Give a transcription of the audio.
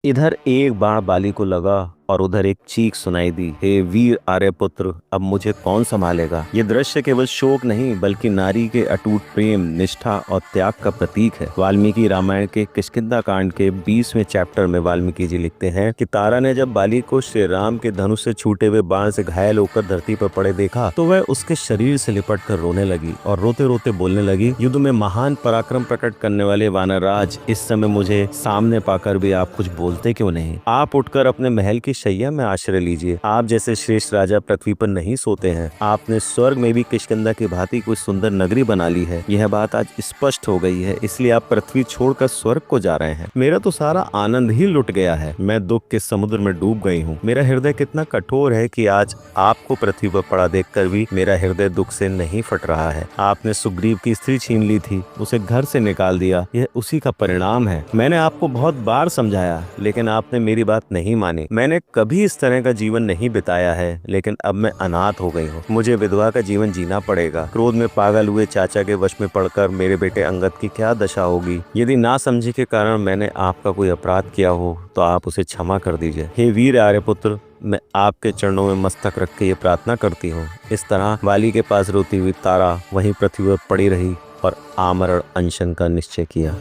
इधर एक बाण बाली को लगा और उधर एक चीख सुनाई दी, हे वीर आर्यपुत्र, अब मुझे कौन संभालेगा। ये दृश्य केवल शोक नहीं बल्कि नारी के अटूट प्रेम, निष्ठा और त्याग का प्रतीक है। वाल्मीकि रामायण के किष्किंधा कांड के 20वें चैप्टर में वाल्मीकि जी लिखते हैं कि तारा ने जब बाली को श्री राम के धनुष से छूटे हुए बाण से घायल होकर धरती पर पड़े देखा तो वह उसके शरीर से लिपट कर रोने लगी और रोते रोते बोलने लगी, युद्ध में महान पराक्रम प्रकट करने वाले वानरराज, इस समय मुझे सामने पाकर भी आप कुछ बोलते क्यों नहीं। आप उठकर अपने महल की शैया में आश्रय लीजिए। आप जैसे श्रेष्ठ राजा पृथ्वी पर नहीं सोते हैं। आपने स्वर्ग में भी किष्किंधा की भांति कोई सुंदर नगरी बना ली है। यह बात आज स्पष्ट हो गई है, इसलिए आप पृथ्वी छोड़कर स्वर्ग को जा रहे हैं। मेरा तो सारा आनंद ही लुट गया है। मैं दुख के समुद्र में डूब गई हूँ। मेरा हृदय कितना कठोर है कि आज आपको पृथ्वी पर पड़ा देखकर भी मेरा हृदय दुख से नहीं फट रहा है। आपने सुग्रीव की स्त्री छीन ली थी, उसे घर से निकाल दिया, यह उसी का परिणाम है। मैंने आपको बहुत बार समझाया लेकिन आपने मेरी बात नहीं मानी। मैंने कभी इस तरह का जीवन नहीं बिताया है, लेकिन अब मैं अनाथ हो गई हूँ। मुझे विधवा का जीवन जीना पड़ेगा। क्रोध में पागल हुए चाचा के वश में पड़कर मेरे बेटे अंगद की क्या दशा होगी। यदि नासमझी के कारण मैंने आपका कोई अपराध किया हो तो आप उसे क्षमा कर दीजिए। हे वीर आर्यपुत्र, मैं आपके चरणों में मस्तक रख के ये प्रार्थना करती हूँ। इस तरह वाली के पास रोती हुई तारा वहीं पृथ्वी पर पड़ी रही और आमरण अनशन का निश्चय किया।